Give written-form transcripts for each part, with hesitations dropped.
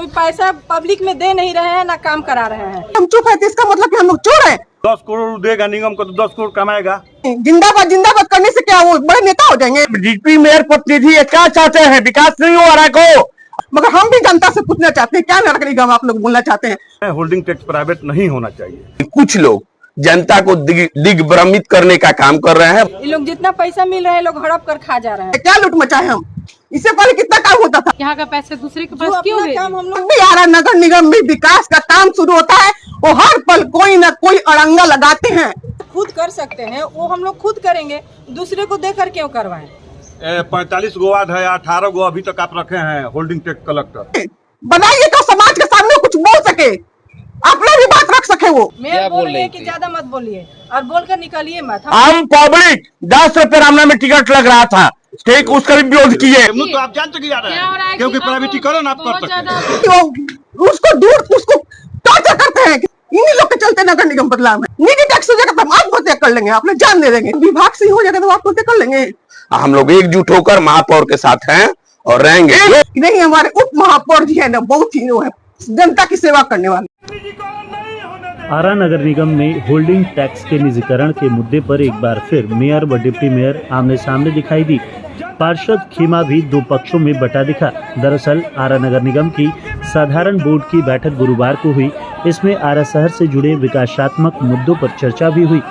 कोई पैसा पब्लिक में दे नहीं रहे हैं, ना काम करा रहे हैं। हम चुप है तो इसका मतलब कि हम लोग चोर हैं। 10 करोड़ देगा निगम को तो 10 करोड़ कमाएगा। जिंदाबाद जिंदाबाद करने से क्या वो बड़े नेता हो जाएंगे। डिप्टी मेयर प्रतिनिधि क्या चाहते हैं? विकास नहीं हो रहा को, मगर हम भी जनता से पूछना चाहते हैं, क्या नगर निगम आप लोग बोलना चाहते हैं? होल्डिंग टैक्स प्राइवेट नहीं होना चाहिए। कुछ लोग जनता को दिग्भ्रमित करने का काम कर रहे हैं। ये लोग जितना पैसा मिल रहा है लोग हड़प कर खा जा रहे हैं। क्या लूट मचाए हम? इससे पहले कितना काम होता था? यहाँ का पैसे दूसरे के पास क्यों है? काम हम लोग भी आ रहा नगर निगम में विकास का काम शुरू होता है, वो हर पल कोई न कोई अड़ंगा लगाते हैं। खुद कर सकते हैं, वो हम लोग खुद करेंगे, दूसरे को देकर क्यों करवाएं? 45 गो वार्ड है, 18 गो अभी तक आप रखे हैं होल्डिंग टैक्स कलेक्टर। बनाइए तो समाज के सामने कुछ बोल सके, अपना भी बात रख सके। वो मैं बोल रही है कि ज्यादा मत बोलिए और बोलकर निकालिए मत। आम पब्लिक 10 रुपए रामना में टिकट लग रहा था, ठीक, उसका भी विरोध किए। तो आप जानते कि यार है, क्योंकि प्राइवेटीकरण आप कर सकते हैं। उसको दूर उसको टॉर्चर करते हैं। इन्हीं लोग के चलते नगर निगम बदलाव में निजी टैक्स हो जाएगा तो हम आत्महत्या कर लेंगे, अपने जान दे देंगे। विभाग से ही हो जाएगा तो आत्महत्या कर लेंगे। हम लोग एकजुट होकर महापौर के साथ हैं और रहेंगे। नहीं, हमारे उप महापौर जी है ना, बहुत ही वो है, जनता की सेवा करने वाले। आरा नगर निगम में होल्डिंग टैक्स के निजीकरण के मुद्दे पर एक बार फिर मेयर व डिप्टी मेयर आमने सामने दिखाई दी। पार्षद खीमा भी दो पक्षों में बटा दिखा। दरअसल आरा नगर निगम की साधारण बोर्ड की बैठक गुरुवार को हुई। इसमें आरा शहर से जुड़े विकासात्मक मुद्दों पर चर्चा भी हुई।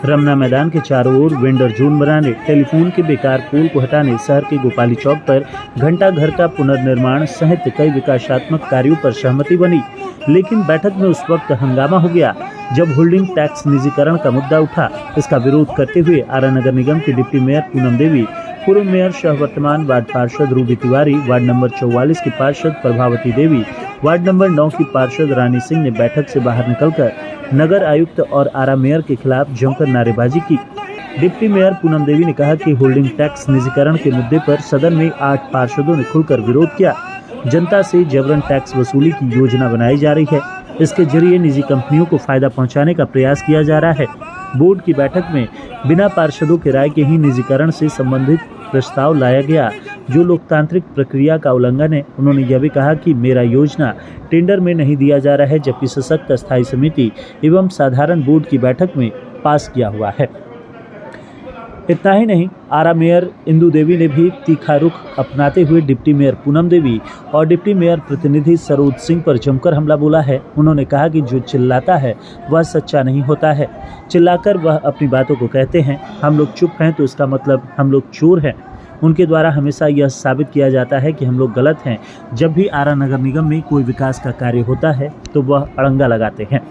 रमना मैदान के चारों ओर वेंडर जोन बनाने, टेलीफोन के बेकार पोल को हटाने, शहर के गोपाली चौक पर घंटा घर का पुनर्निर्माण सहित कई विकासात्मक कार्यों पर सहमति बनी। लेकिन बैठक में उस वक्त हंगामा हो गया जब होल्डिंग टैक्स निजीकरण का मुद्दा उठा। इसका विरोध करते हुए आरा नगर निगम की डिप्टी मेयर पूनम देवी, पूर्व मेयर सह वर्तमान वार्ड पार्षद रूबी तिवारी, वार्ड नंबर 44 की पार्षद प्रभावती देवी, वार्ड नंबर 9 की पार्षद रानी सिंह ने बैठक से बाहर निकलकर नगर आयुक्त और आरा मेयर के खिलाफ जमकर नारेबाजी की। डिप्टी मेयर पूनम देवी ने कहा कि होल्डिंग टैक्स निजीकरण के मुद्दे पर सदन में 8 पार्षदों ने खुलकर विरोध किया। जनता से जबरन टैक्स वसूली की योजना बनाई जा रही है। इसके जरिए निजी कंपनियों को फायदा पहुंचाने का प्रयास किया जा रहा है। बोर्ड की बैठक में बिना पार्षदों के राय के ही निजीकरण से संबंधित प्रस्ताव लाया गया, जो लोकतांत्रिक प्रक्रिया का उल्लंघन है। उन्होंने यह भी कहा कि मेरा योजना टेंडर में नहीं दिया जा रहा है, जबकि सशक्त स्थायी समिति एवं साधारण बोर्ड की बैठक में पास किया हुआ है। इतना ही नहीं, आरा मेयर इंदू देवी ने भी तीखा रुख अपनाते हुए डिप्टी मेयर पूनम देवी और डिप्टी मेयर प्रतिनिधि सरोज सिंह पर जमकर हमला बोला है। उन्होंने कहा कि जो चिल्लाता है वह सच्चा नहीं होता है। चिल्लाकर वह अपनी बातों को कहते हैं। हम लोग चुप हैं तो इसका मतलब हम लोग चोर हैं। उनके द्वारा हमेशा यह साबित किया जाता है कि हम लोग गलत हैं। जब भी आरा नगर निगम में कोई विकास का कार्य होता है तो वह अड़ंगा लगाते हैं।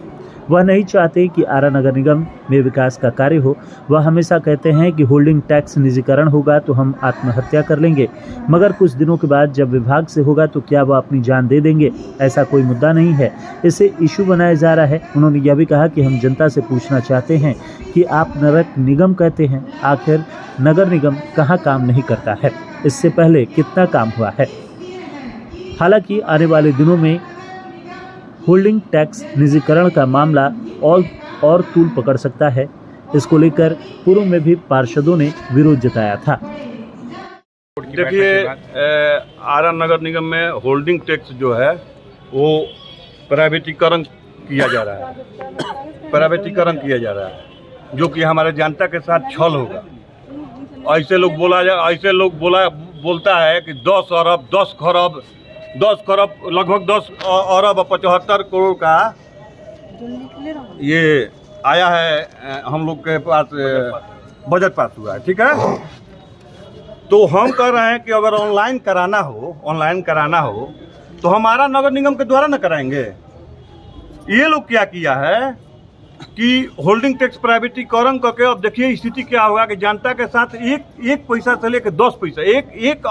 वह नहीं चाहते कि आरा नगर निगम में विकास का कार्य हो। वह हमेशा कहते हैं कि होल्डिंग टैक्स निजीकरण होगा तो हम आत्महत्या कर लेंगे, मगर कुछ दिनों के बाद जब विभाग से होगा तो क्या वह अपनी जान दे देंगे? ऐसा कोई मुद्दा नहीं है, इसे इशू बनाया जा रहा है। उन्होंने यह भी कहा कि हम जनता से पूछना चाहते हैं कि आप नगर निगम कहते हैं, आखिर नगर निगम कहाँ काम नहीं करता है? इससे पहले कितना काम हुआ है? हालांकि आने वाले दिनों में होल्डिंग टैक्स निजीकरण का मामला और तूल पकड़ सकता है। इसको लेकर पूर्व में भी पार्षदों ने विरोध जताया था। देखिए, आरा नगर निगम में होल्डिंग टैक्स जो है वो प्राइवेटीकरण किया जा रहा है, जो कि हमारे जनता के साथ छल होगा। ऐसे लोग बोलता है कि 10 अरब 10 खरब 10 खरब लगभग 10 अरब 75 करोड़ का ये आया है, हम लोग के पास बजट पास हुआ है। ठीक है, तो हम कह रहे हैं कि अगर ऑनलाइन कराना हो तो हमारा नगर निगम के द्वारा न कराएंगे। ये लोग क्या किया है कि होल्डिंग टैक्स प्राइवेटीकरण करके, अब देखिए स्थिति क्या होगा कि जनता के साथ एक पैसा से लेकर 10 पैसा,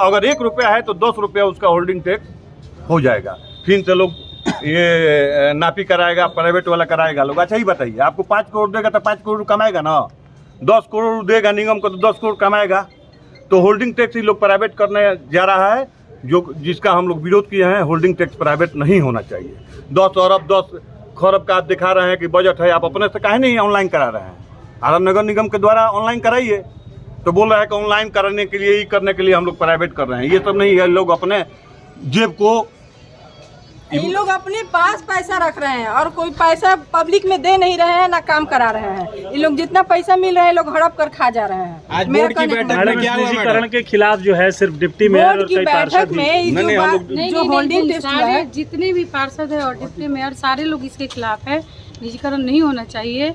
अगर 1 रुपया है तो 10 रुपया उसका होल्डिंग टैक्स हो जाएगा। फिर से लोग ये नापी कराएगा, प्राइवेट वाला कराएगा लोग। अच्छा ही बताइए, आपको 5 करोड़ देगा तो 5 करोड़ कमाएगा ना, 10 करोड़ देगा निगम को तो 10 करोड़ कमाएगा। तो होल्डिंग टैक्स ही लोग प्राइवेट करने जा रहा है, जिसका हम लोग विरोध किए हैं। होल्डिंग टैक्स प्राइवेट नहीं होना चाहिए। 10 अरब 10 खरब का आप दिखा रहे हैं कि बजट है, आप अपने से काहे नहीं ऑनलाइन करा रहे हैं? आरा नगर निगम के द्वारा ऑनलाइन कराइए। तो बोल रहा है कि ऑनलाइन करने के लिए हम लोग प्राइवेट कर रहे हैं। ये सब नहीं है, लोग अपने जेब को इन लोग अपने पास पैसा रख रहे हैं और कोई पैसा पब्लिक में दे नहीं रहे हैं, ना काम करा रहे हैं। इन लोग जितना पैसा मिल रहा है लोग हड़प कर खा जा रहे हैं। आज बोर्ड की बैठक में क्या हुआ निजीकरण के खिलाफ जो है सिर्फ डिप्टी मेयर बोर्ड और की कई बैठक पार्षद में जो होल्डिंग टेस्ट हुआ सारे है, जितने भी पार्षद है और डिप्टी मेयर सारे लोग इसके खिलाफ है। निजीकरण नहीं होना चाहिए,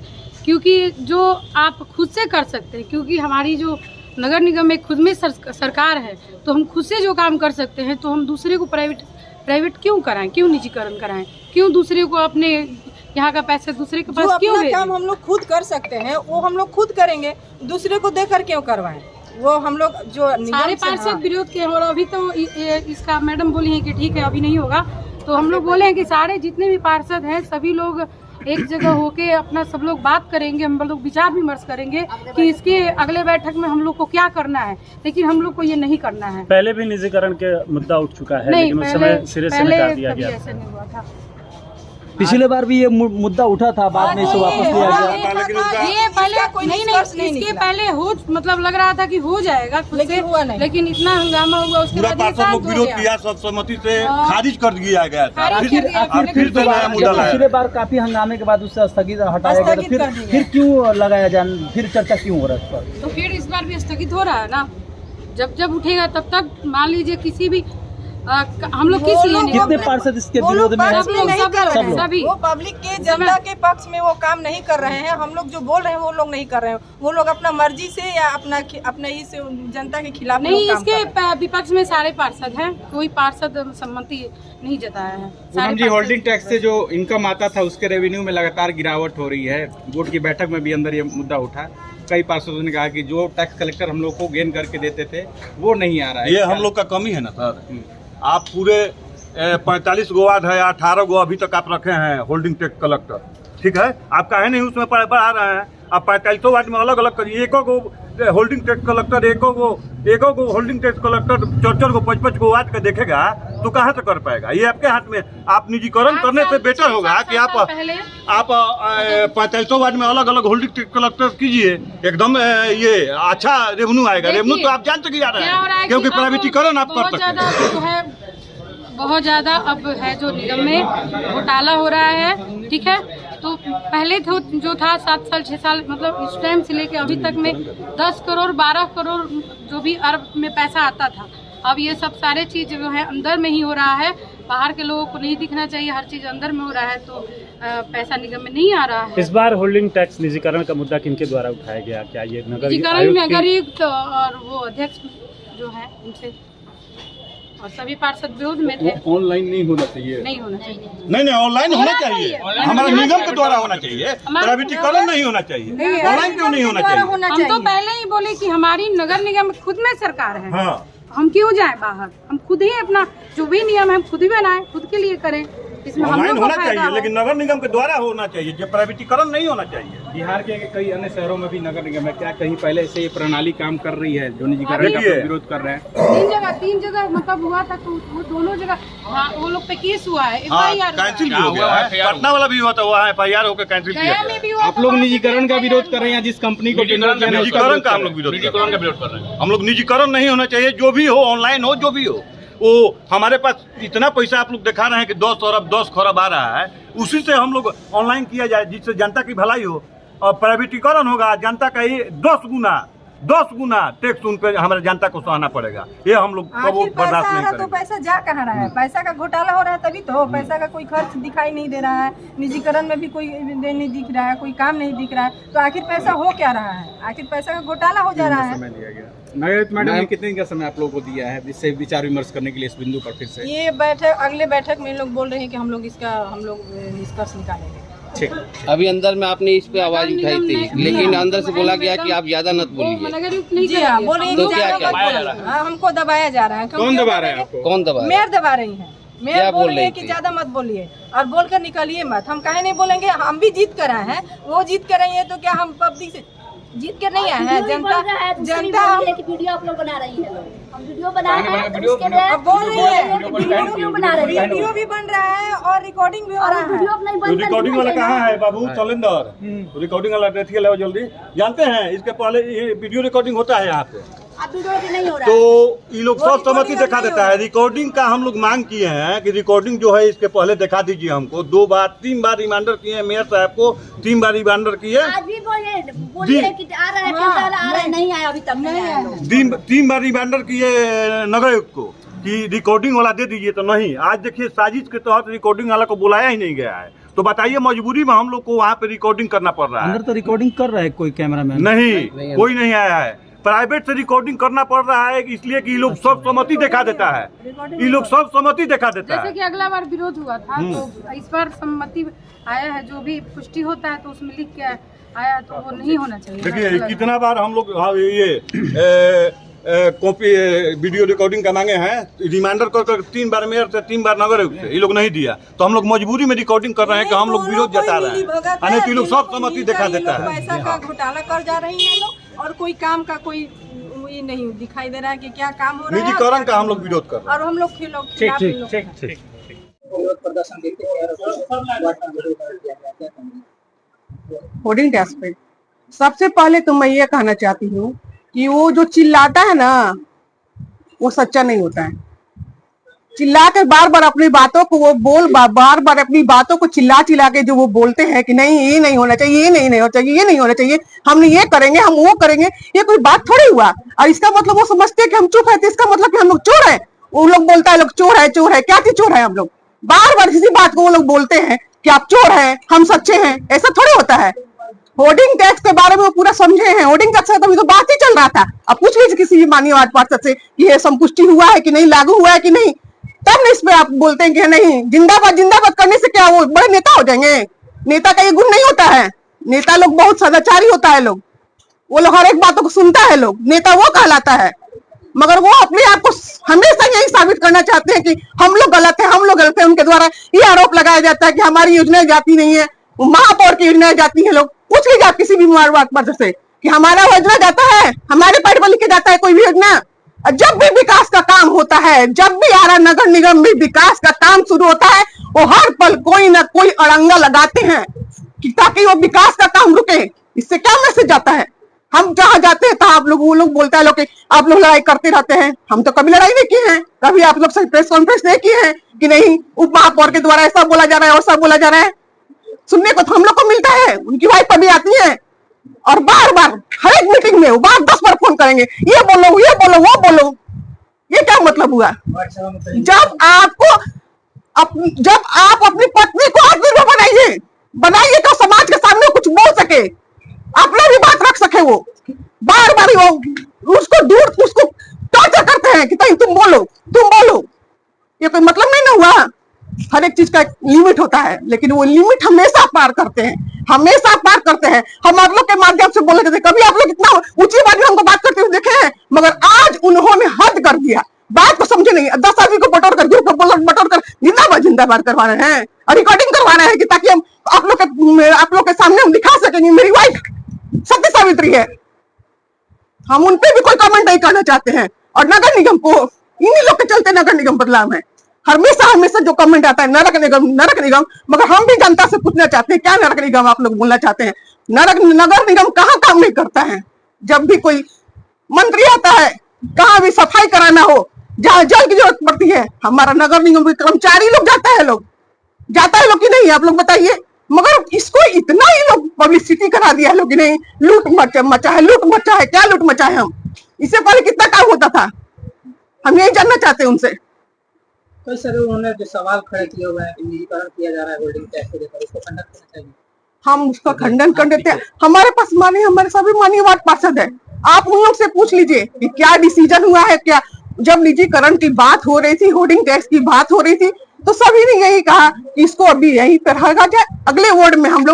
क्योंकि जो आप खुद से कर सकते हैं, क्योंकि हमारी जो नगर निगम में खुद में सरकार है, तो हम खुद से जो काम कर सकते हैं, तो हम दूसरे को प्राइवेट क्यों कराएं, क्यों निजीकरण कराएं, क्यों दूसरे को अपने यहाँ का पैसा दूसरे के पास क्यों अपना काम हम लोग खुद कर सकते हैं वो हम लोग खुद करेंगे, दूसरे को देकर क्यों करवाएं। वो हम लोग जो सारे पार्षद विरोध किए और अभी तो इसका मैडम बोली है कि ठीक है अभी नहीं होगा, तो हम लोग बोले हैं कि सारे जितने भी पार्षद हैं सभी लोग एक जगह होके अपना सब लोग बात करेंगे, हम लोग विचार विमर्श करेंगे कि इसके अगले बैठक में हम लोग को क्या करना है, लेकिन हम लोग को ये नहीं करना है। पहले भी निजीकरण के मुद्दा उठ चुका है, नहीं, लेकिन उस समय सिरे से निकाल दिया गया। ऐसा नहीं हुआ था। पिछले बार भी ये मुद्दा उठा था, बाद में इसे वापस लिया गया। ये पहले नहीं, इसके पहले हो मतलब लग रहा था कि हो जाएगा खुद से, हुआ नहीं। लेकिन इतना हंगामा हुआ उसके पूरा बाद ये पार्षद शांत लोग हो विरोध गया। किया, सर्वसम्मति से खारिज कर दिया गया था। फिर नया मुद्दा लाया। पिछले बार काफी हंगामे के बाद उससे स्थगित हटाया गया, तो स्थगित कर दिया। फिर क्यों लगाया जाए, फिर चर्चा क्यों हो रहा है इस पर? तो फिर इस बार भी स्थगित हो रहा है ना, जब उठेगा तब तक मान लीजिए किसी भी हम लोग किस लिए नहीं कितने पार्षद इसके वो विरोध लोग में हैं? पक्ष में नहीं कर रहे हैं, सभी। वो पब्लिक के जनता के पक्ष में वो काम नहीं कर रहे हैं। हम लोग जो बोल रहे हैं वो लोग नहीं कर रहे हैं, वो लोग अपना मर्जी से या अपना इस जनता के खिलाफ नहीं, काम कर रहे हैं। इसके विपक्ष में सारे पार्षद हैं, कोई पार्षद सम्मति नहीं जताया है। पूनम जी, होल्डिंग टैक्स से जो इनकम आता था उसके रेवेन्यू में लगातार गिरावट हो रही है। बोर्ड की बैठक में भी अंदर ये मुद्दा उठा, कई पार्षदों ने कहा कि जो टैक्स कलेक्टर हम लोग को गेन करके देते थे वो नहीं आ रहा है। ये हम लोग का कमी है ना सर। आप पूरे 45 गो वार्ड है, 18 गो अभी तक आप रखे हैं होल्डिंग टैक्स कलेक्टर, ठीक है। आप काहे नहीं उसमें बढ़ा रहे हैं? आप 45 वार्ड में अलग अलग करिए, एको गो होल्डिंग टैक्स कलेक्टर, एको गो होल्डिंग टैक्स कलेक्टर 4 गो 5 गो वार्ड का देखेगा तो कहाँ से कर पाएगा? ये आपके हाथ में। आप निजीकरण करने से बेटर होगा कि आप 45 वार्ड में अलग अलग होल्डिंग टैक्स कलेक्टर कीजिए, एकदम ये अच्छा रेवेन्यू आएगा। रेवेन्यू तो आप जानते कि जा रहा है, क्योंकि प्राइवेटीकरण आप कर सकते हैं। बहुत ज़्यादा अब है जो निगम में घोटाला हो रहा है, ठीक है। तो पहले तो जो था 7 साल 6 साल मतलब इस टाइम से लेके अभी तक में 10 करोड़ 12 करोड़ जो भी अरब में पैसा आता था, अब ये सब सारे चीज़ जो है अंदर में ही हो रहा है। बाहर के लोगों को नहीं दिखना चाहिए, हर चीज़ अंदर में हो रहा है, तो पैसा निगम में नहीं आ रहा है। इस बार होल्डिंग टैक्स निजीकरण का मुद्दा किनके द्वारा उठाया गया? क्या ये नगर नगर आयुक्त और वो अध्यक्ष जो है उनसे, और सभी पार्षद विरोध में थे। ऑनलाइन नहीं होना चाहिए, नहीं होना चाहिए, नहीं ऑनलाइन होना चाहिए, हमारा निगम के द्वारा होना चाहिए, प्राइवेटीकरण नहीं होना चाहिए। ऑनलाइन क्यों नहीं होना चाहिए? हम तो पहले ही बोले कि हमारी नगर निगम खुद में सरकार है, हाँ। हम क्यों जाएं बाहर? हम खुद ही अपना जो भी नियम है हम खुद ही बनाएं, खुद के लिए करें, इसमें हम ऑनलाइन लोग को होना फायदा चाहिए, हो। लेकिन नगर निगम के द्वारा होना चाहिए, जो प्राइवेटीकरण नहीं होना चाहिए। बिहार के कई अन्य शहरों में भी नगर निगम है, क्या कहीं पहले से ये प्रणाली काम कर रही है जो निजीकरण का विरोध कर रहे हैं? 3 जगह मतलब हुआ था, तो वो दोनों जगह वो लोग पे केस हुआ है, हाँ, FIR कैंसिल भी हो गया है। पटना वाला भी हुआ था, वहाँ FIR होकर कैंसिल किया गया गया। में भी हुआ। आप लोग निजीकरण का विरोध कर रहे हैं, जिस कंपनी को निजीकरण का हम लोग विरोध कर रहे हैं। हम लोग निजीकरण नहीं होना चाहिए, जो भी हो, ऑनलाइन हो, जो भी हो। वो हमारे पास इतना पैसा आप लोग दिखा रहे हैं कि 10 खरब आ रहा है, उसी से हम लोग ऑनलाइन किया जाए, जिससे जनता की भलाई हो। और प्राइवेटीकरण होगा, जनता का ये 10 गुना टैक्स उन पे हमारे जनता को सहना पड़ेगा। ये हम लोग कबो बर्दाश्त नहीं करेंगे। तो पैसा जा कहाँ रहा है? पैसा का घोटाला हो रहा है, तभी तो पैसा का कोई खर्च दिखाई नहीं दे रहा है। निजीकरण में भी कोई नहीं दिख रहा है, कोई काम नहीं दिख रहा है, तो आखिर पैसा हो क्या रहा है? आखिर पैसा का घोटाला हो जा रहा है। नगर मैडम ने कितने दिन का समय आप लोगों को दिया है जिससे विचार विमर्श करने के लिए इस बिंदु पर फिर से? ये बैठक अगले बैठक में लोग बोल रहे हैं कि हम लोग निष्कर्ष निकालेंगे। अभी अंदर में आपने इस पे आवाज उठाई थी, लेकिन अंदर से बोला गया कि आप ज्यादा मत बोलिए। जी हाँ, बोल रही हैं तो कि क्या ज्यादा मत बोलो। हाँ, हमको दबाया जा रहा है। कौन दबा रहा है आपको? कौन दबा रहा है? मेयर दबा रही है। मेयर क्या बोल बोल रही है रही कि थी? ज्यादा मत बोलिए और बोलकर निकलिए मत। हम काहे नहीं बोलेंगे? हम भी जीत कर आए हैं, वो जीत कर आई है, तो क्या हम पब्लिक से जीत कर नहीं आए हैं? जनता वीडियो आप लोग बना रही है, हम वीडियो बना रहे हैं, उसके लिए अब बोल रही है, वीडियो बना रही है, वीडियो भी बन रहा है और रिकॉर्डिंग भी हो रहा है। वीडियो नहीं बन रिकॉर्डिंग वाला कहाँ है बाबू? सलेंदर रिकॉर्डिंग वाला देखिए, लो जल्दी। जानते हैं इसके पहले ये वीडियो रिकॉर्डिंग होता है यहाँ पे। अब वीडियो भी नहीं हो रहा तो है। ये लोग सब सहमति दिखा देता है। रिकॉर्डिंग का हम लोग मांग किए हैं कि रिकॉर्डिंग जो है इसके पहले दिखा दीजिए हमको। 3 बार रिमाइंडर किए हैं मेयर साहब को, 3 बार रिमाइंडर किए। आज भी बोलिए कि आ रहा है, कैमरा वाला आ रहा है, नहीं आया अभी तक, नहीं आया लोग। 3 बार रिमाइंडर किए नगर आयुक्त को कि रिकॉर्डिंग वाला दे दीजिए, तो नहीं। आज देखिए साजिश के तहत रिकॉर्डिंग वाला को बुलाया ही नहीं गया है। तो बताइए मजबूरी में हम लोग को वहाँ पे रिकॉर्डिंग करना पड़ रहा है। अंदर तो रिकॉर्डिंग कर रहा है कोई कैमरामैन? नहीं, कोई नहीं आया है। प्राइवेट से रिकॉर्डिंग करना पड़ रहा है इसलिए कि ये लोग सब सहमति दिखा देता है। ये लोग सब सहमति दिखा देता जैसे है। कि अगला बार विरोध हुआ था तो इस बार सम्मति आया है, जो भी पुष्टि होता है तो उसमें लिख के आया, तो वो नहीं होना चाहिए। देखिए कितना बार हम लोग ये कॉपी वीडियो रिकॉर्डिंग का मांगे हैं, रिमाइंडर कर 3 बार मेयर से, 3 बार नगर आयुक्त से, ये लोग नहीं दिया। तो हम लोग मजबूरी में रिकॉर्डिंग कर रहे हैं कि हम लोग विरोध जता रहे हैं। अने तो ये लोग सब सहमति दिखा देता है। पैसा का घोटाला कर जा रही है लोग, और कोई काम का कोई ये नहीं दिखाई दे रहा है कि क्या काम हो रहा है। निजीकरण का हम लोग विरोध कर रहे हैं। और हम लोग खिलाफ प्रदर्शन होर्डिंग टैक्स पे सबसे पहले तो मैं ये कहना चाहती हूँ कि वो जो चिल्लाता है ना, वो सच्चा नहीं होता है। चिल्ला के बार बार अपनी बातों को वो बार बार अपनी बातों को चिल्ला के जो वो बोलते हैं कि नहीं ये नहीं होना चाहिए, ये नहीं होना चाहिए, ये नहीं होना चाहिए, हमने ये करेंगे, हम वो करेंगे, ये कोई बात थोड़ी हुआ। और इसका मतलब वो समझते हैं कि हम चुप है, तो इसका मतलब कि हम लोग चोर है। वो लोग बोलता है लोग चोर है, चोर है, क्या चीज चोर है? हम लोग बार बार इसी बात को वो लोग बोलते हैं कि आप चोर है, हम सच्चे हैं। ऐसा थोड़ी होता है। होर्डिंग टैक्स के बारे में वो पूरा समझे हैं। होर्डिंग टैक्स का तो बात ही चल रहा था। अब पूछ लीजिए किसी भी माननीय पार्षद से कि ये संपुष्टि हुआ है कि नहीं, लागू हुआ है कि नहीं, तब न इस पे आप बोलते हैं कि नहीं। जिंदाबाद जिंदाबाद करने से क्या वो बड़े नेता हो जाएंगे? नेता का ये गुण नहीं होता है। नेता लोग बहुत सदाचारी होता है। लोग वो लोग हर एक बातों को सुनता है। लोग नेता वो कहलाता है, मगर वो अपने आप को हमेशा यही साबित करना चाहते हैं कि हम लोग गलत है, हम लोग गलत है। उनके द्वारा ये आरोप लगाया जाता है कि हमारी योजनाएं जाती नहीं है, महापौर की योजनाएं जाती है। लोग पूछ लीजिए आप किसी भी पार्षद से कि हमारा योजना जाता है, हमारे पेट पर लिख के जाता है कोई भी योजना? जब भी विकास का काम होता है, जब भी आरा नगर निगम में विकास का काम शुरू होता है, वो हर पल कोई ना कोई अड़ंगा लगाते हैं कि ताकि वो विकास का काम रुके। इससे क्या मैसेज जाता है? हम जहाँ जाते हैं आप लोग, वो लोग बोलता है लोग कि आप लोग लड़ाई करते रहते हैं। हम तो कभी लड़ाई नहीं की है। कभी आप लोग से प्रेस कॉन्फ्रेंस नहीं की है कि नहीं उप महापौर के द्वारा ऐसा बोला जा रहा है और सब बोला जा रहा है? सुनने को तो हम लोग को मिलता है। उनकी वाइफ पर भी आती है और बार बार हर एक मीटिंग में वो बार 10 बार फोन करेंगे, ये बोलो, वो बोलो। ये क्या मतलब हुआ? जब आप अपनी पत्नी को आत्मनिर्भर बनाइए तो समाज के सामने कुछ बोल सके, अपना भी बात रख सके। वो बार बार वो उसको टॉर्चर करते हैं कि तुम बोलो। ये कोई मतलब नहीं ना हुआ। हर एक चीज का एक लिमिट होता है, लेकिन वो लिमिट हमेशा पार करते हैं। हम आप लोग के माध्यम से बोले थे, कभी आप लोग इतना ऊंची बात में हमको बात करते हुए देखे हैं, मगर आज उन्होंने हद कर दिया। बात को समझे नहीं। 10 आदमी को बटोर कर जिंदाबाद करवा रहे हैं और रिकॉर्डिंग करवा रहे हैं कि ताकि हम आप लोग के सामने हम दिखा सकेंगे मेरी वाइफ सत्य सावित्री है। हम उन पे भी कोई कमेंट नहीं करना चाहते हैं। और नगर निगम को इन्हीं लोग के चलते नगर निगम बदलाव है। हमेशा जो कमेंट आता है नरक निगम, मगर हम भी जनता से पूछना चाहते हैं क्या नरक निगम आप लोग बोलना चाहते हैं? नगर निगम कहाँ काम नहीं करता है? जब भी कोई मंत्री आता है, कहाँ भी सफाई कराना हो, जहाँ जल की जरूरत पड़ती है, हमारा नगर निगम के कर्मचारी लोग जाता है लोग कि नहीं? आप लोग बताइए। मगर इसको इतना ही लोग पब्लिसिटी करा दिया है लोग कि नहीं, लूट मचा है। क्या लूट मचा है? हम इससे पहले कितना काम होता था? हम यही जानना चाहते हैं उनसे। तो सर उन्होंने जो सवाल खड़े किए हुए हैं, निजीकरण किया जा रहा है होल्डिंग टैक्स को लेकर, उसको खंडन करना चाहिए। हम उसका खंडन कर देते हैं। हमारे पास हमारे सभी माननीय वार्ड पार्षद है। आप उन लोग से पूछ लीजिए कि क्या डिसीजन हुआ है। क्या जब निजीकरण की बात हो रही थी, होर्डिंग टैक्स की बात हो रही थी, तो सभी ने यही कहा कि इसको अभी यहीं पर रखा जाए। अगले वार्ड में हम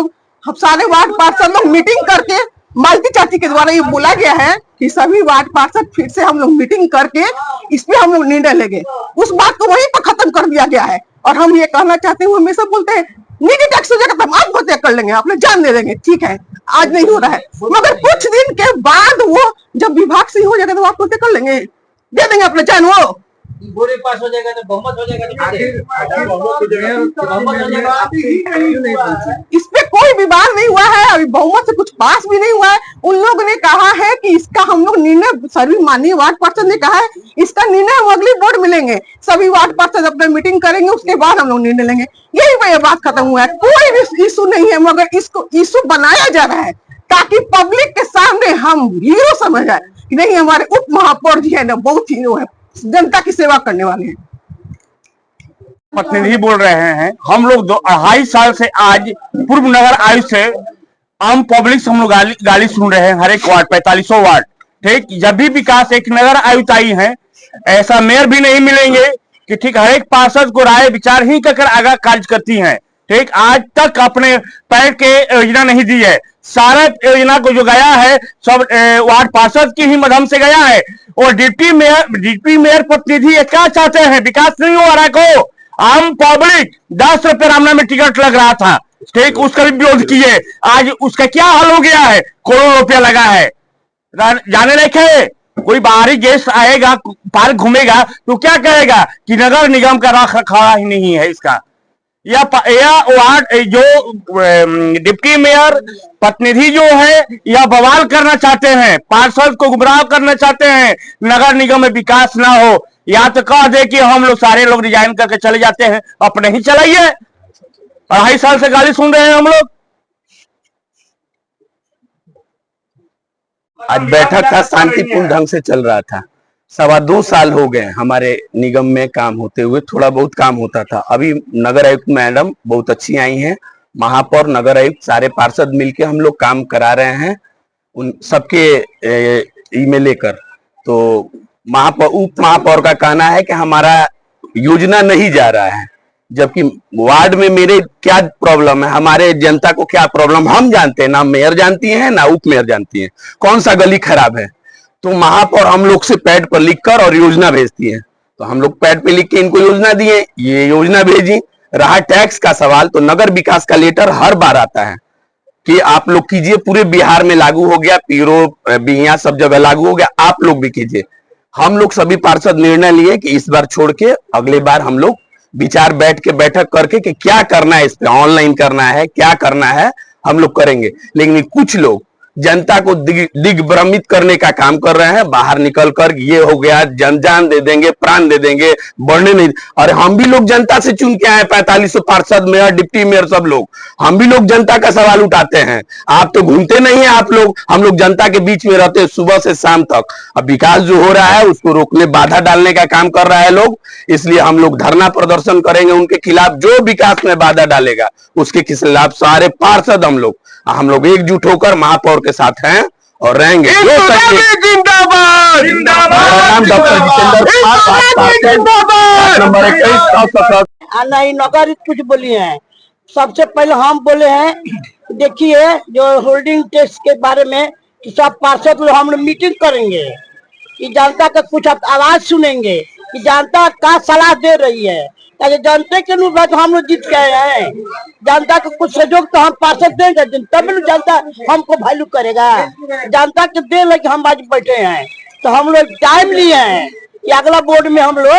सारे वार्ड पार्षद लोग मीटिंग करके, मालती चाची के द्वारा ये बोला गया है कि सभी वार्ड पार्षद फिर से हम लोग मीटिंग करके इस पे हम लोग निर्णय लेंगे। उस बात को वहीं पर खत्म कर दिया गया है। और हम ये कहना चाहते हैं, हमेशा बोलते हैं निजी टैक्स हो जाएगा तो आत्महत्या कर लेंगे, अपने जान दे देंगे। ठीक है, आज नहीं हो रहा है, मगर कुछ दिन के बाद वो जब विभाग से हो जाएगा तो आत्महत्या कर लेंगे, दे देंगे अपने जान। वो बोर्ड पास हो जाएगा तो बहुमत हो जाएगा, इस पे कोई विवाद नहीं हुआ है, अभी बहुमत से कुछ पास भी नहीं हुआ है। उन लोगों ने कहा है कि इसका हम लोग निर्णय, सभी माननीय वार्ड पार्षद ने कहा है इसका निर्णय हम अगली बोर्ड मिलेंगे, सभी वार्ड पार्षद अपना मीटिंग करेंगे, उसके बाद हम लोग निर्णय लेंगे। यही पे बात खत्म हुआ है, कोई भी इशू नहीं है, मगर इसको इशू बनाया जा रहा है ताकि पब्लिक के सामने हम हीरो समझ आए कि नहीं हमारे उप महापौर जी है ना बहुत हीरो है, जनता की सेवा करने वाले हैं। प्रतिनिधि बोल रहे हैं, हम लोग 2.5 साल से आज पूर्व नगर आयुक्त से आम पब्लिक से हम लोग गाली सुन रहे हैं, हर एक वार्ड 4500 वार्ड, ठीक। जब भी विकास एक नगर आयुक्त आई है, ऐसा मेयर भी नहीं मिलेंगे कि ठीक हर एक पार्षद को राय विचार ही कर आगे कार्य करती हैं, ठीक। आज तक अपने पैर के योजना नहीं दी है, सारा योजना को जो गया है सब वार्ड पार्षद की ही मध्यम से गया है। और डिप्टी मेयर प्रतिनिधि ये क्या चाहते हैं, विकास नहीं हो रहा को। आम पब्लिक 10 रुपए रामना में टिकट लग रहा था, ठीक, उसका भी विरोध किए, आज उसका क्या हाल हो गया है, करोड़ों रुपया लगा है। जाने लायक कोई बाहरी गेस्ट आएगा, पार्क घूमेगा तो क्या कहेगा कि नगर निगम का रख रखाव ही नहीं है इसका। या वार्ड जो डिप्टी मेयर प्रतिनिधि जो है यह बवाल करना चाहते हैं, पार्षद को गुमराह करना चाहते हैं, नगर निगम में विकास ना हो, या तो कह दे कि हम लोग सारे लोग रिजाइन करके चले जाते हैं, अपने ही चलाइए। 2.5 साल से गाली सुन रहे हैं हम लोग। आज बैठक का शांतिपूर्ण ढंग से चल रहा था। 2.25 साल हो गए हमारे निगम में काम होते हुए, थोड़ा बहुत काम होता था। अभी नगर आयुक्त मैडम बहुत अच्छी आई हैं, महापौर, नगर आयुक्त, सारे पार्षद मिलके हम लोग काम करा रहे हैं उन सबके ईमेल लेकर। तो महापौर, उप महापौर का कहना है कि हमारा योजना नहीं जा रहा है, जबकि वार्ड में मेरे क्या प्रॉब्लम है, हमारे जनता को क्या प्रॉब्लम हम जानते हैं, ना मेयर जानती है ना उप मेयर जानती है, कौन सा गली खराब है। तो महापौर हम लोग से पैड पर लिखकर और योजना भेजती है, तो हम लोग पैड पे लिख के इनको योजना दिए, ये योजना भेजी। रहा टैक्स का सवाल, तो नगर विकास का लेटर हर बार आता है कि आप लोग कीजिए, पूरे बिहार में लागू हो गया, पीरो बिहिया सब जगह लागू हो गया, आप लोग भी कीजिए। हम लोग सभी पार्षद निर्णय लिए कि इस बार छोड़ के अगले बार हम लोग विचार बैठक करके कि क्या करना है, इस पे ऑनलाइन करना है, क्या करना है, हम लोग करेंगे। लेकिन कुछ लोग जनता को दिग्भ्रमित करने का काम कर रहे हैं, बाहर निकल कर ये हो गया, जान दे देंगे, प्राण दे देंगे, बढ़ने नहीं। और हम भी लोग जनता से चुन के आए, 4500 पार्षद, मेयर, डिप्टी मेयर, सब लोग, हम भी लोग जनता का सवाल उठाते हैं। आप तो घूमते नहीं है, आप लोग, हम लोग जनता के बीच में रहते हैं सुबह से शाम तक। अब विकास जो हो रहा है उसको रोकने, बाधा डालने का काम कर रहा है लोग, इसलिए हम लोग धरना प्रदर्शन करेंगे उनके खिलाफ। जो विकास में बाधा डालेगा उसके खिलाफ सारे पार्षद हम लोग एकजुट होकर महापौर के साथ हैं और रहेंगे। जिंदाबाद नाम डॉक्टर जितेंद्र कुमार, नंबर 21 नहीं नगर कुछ बोली है। सबसे पहले हम बोले हैं, देखिए जो होल्डिंग टैक्स के बारे में कि सब पार्षद लोग हम लोग मीटिंग करेंगे, कि जनता का कुछ आवाज सुनेंगे कि जनता का सलाह दे रही है, ताकि जनता के अनुसार हम लोग जीत गए हैं। जनता को कुछ सहयोग तो हम पार्षद देंगे, तब जनता हमको वैल्यू करेगा। जनता के दे लगे हम आज बैठे हैं, तो हम लोग टाइम लिए हैं कि अगला बोर्ड में हम लोग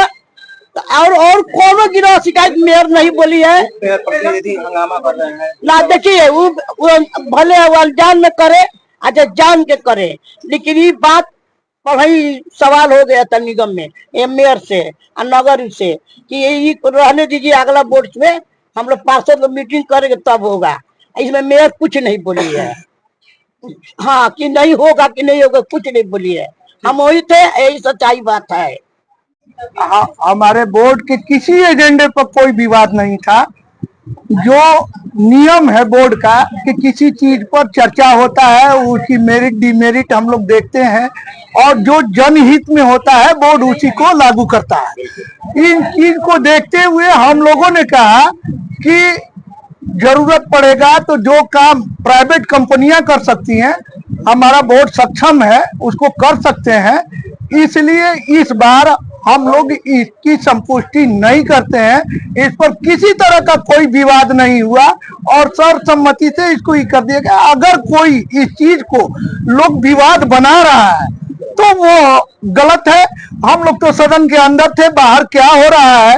और कोनो गिरोह शिकायत मेयर नहीं बोली है। प्रतिनिधि हंगामा कर रहे हैं ना, देखिए वो भले जान में करे, अच्छा जान के करे, लेकिन ये बात पढ़ाई सवाल हो गया था निगम में मेयर से और नगर से कि ये रहने दीजिए, अगला बोर्ड में हम लोग पार्षद लोग मीटिंग करेंगे तब होगा। इसमें मेयर कुछ नहीं बोली है, हाँ कि नहीं होगा कि नहीं होगा, कुछ नहीं बोली है। हम वही थे, यही सच्चाई बात है। हमारे बोर्ड के किसी एजेंडे पर कोई विवाद नहीं था। जो नियम है बोर्ड का कि किसी चीज पर चर्चा होता है, उसकी मेरिट डिमेरिट हम लोग देखते हैं, और जो जनहित में होता है बोर्ड उसी को लागू करता है। इन चीज को देखते हुए हम लोगों ने कहा कि जरूरत पड़ेगा तो जो काम प्राइवेट कंपनियां कर सकती हैं, हमारा बोर्ड सक्षम है, उसको कर सकते हैं। इसलिए इस बार हम लोग इसकी संपुष्टि नहीं करते हैं। इस पर किसी तरह का कोई विवाद नहीं हुआ और सर्वसम्मति से इसको ही कर दिया गया। अगर कोई इस चीज को लोग विवाद बना रहा है तो वो गलत है। हम लोग तो सदन के अंदर थे, बाहर क्या हो रहा है,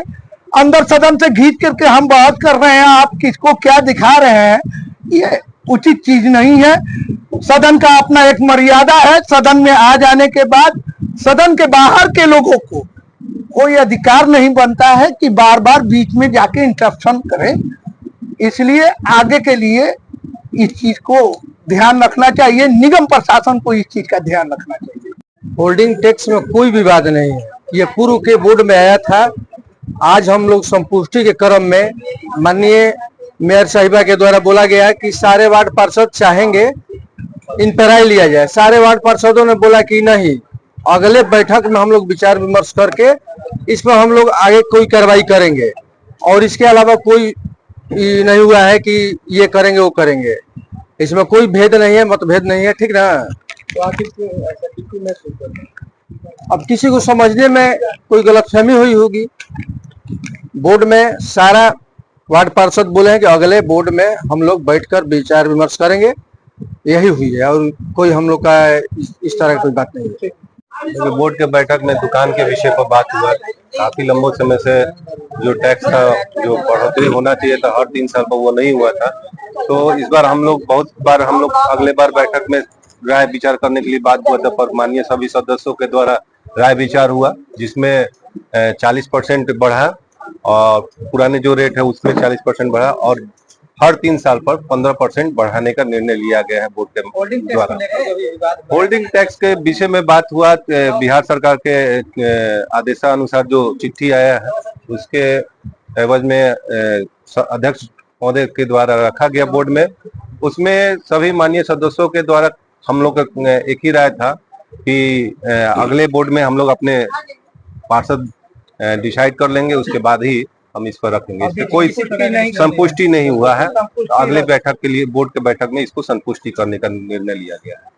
अंदर सदन से खींच करके हम बात कर रहे हैं, आप किसको क्या दिखा रहे हैं, ये उचित चीज नहीं है। सदन का अपना एक मर्यादा है। सदन में आ जाने के बाद सदन के बाहर के लोगों को कोई अधिकार नहीं बनता है कि बार बार बीच में जाके इंटरप्शन करें। इसलिए आगे के लिए इस चीज को ध्यान रखना चाहिए, निगम प्रशासन को इस चीज का ध्यान रखना चाहिए। होल्डिंग टैक्स में कोई विवाद नहीं है, ये पूर्व के बोर्ड में आया था। आज हम लोग संपुष्टि के क्रम में माननीय मेयर साहिबा के द्वारा बोला गया कि सारे वार्ड पार्षद चाहेंगे इन पर राय लिया जाए। सारे वार्ड पार्षदों ने बोला कि नहीं, अगले बैठक में हम लोग विचार विमर्श करके इस पर हम लोग आगे कोई कार्रवाई करेंगे। और इसके अलावा कोई नहीं हुआ है कि ये करेंगे वो करेंगे, इसमें कोई भेद नहीं है, मतभेद नहीं है, ठीक ना। अब किसी को समझने में कोई गलतफहमी हुई होगी। बोर्ड में सारा वार्ड पार्षद बोले हैं कि अगले बोर्ड में हम लोग बैठकर विचार विमर्श करेंगे, यही हुई है और कोई हम लोग का इस तरह की कोई बात नहीं है। बोर्ड के बैठक में दुकान के विषय पर बात हुआ। काफी लंबे समय से जो टैक्स का जो बढ़ोतरी होना चाहिए था हर 3 साल पर वो नहीं हुआ था। तो इस बार हम लोग बहुत बार अगले बार बैठक में राय विचार करने के लिए बात हुआ था, पर माननीय सभी सदस्यों के द्वारा राय विचार हुआ, जिसमें 40% बढ़ा और पुराने जो रेट है उसमें 40% बढ़ा और हर 3 साल पर 15% बढ़ाने का निर्णय लिया गया है बोर्ड के द्वारा। होल्डिंग टैक्स के विषय में बात हुआ। बिहार सरकार के आदेशानुसार जो चिट्ठी आया है उसके एवज में अध्यक्ष महोदय के द्वारा रखा गया बोर्ड में। उसमें सभी माननीय सदस्यों के द्वारा हम लोग का एक ही राय था कि अगले बोर्ड में हम लोग अपने पार्षद डिसाइड कर लेंगे, उसके बाद ही हम इस पर रखेंगे। इसमें कोई संपुष्टि नहीं हुआ है। अगले बैठक के लिए बोर्ड के बैठक में इसको संपुष्टि करने का निर्णय लिया गया है।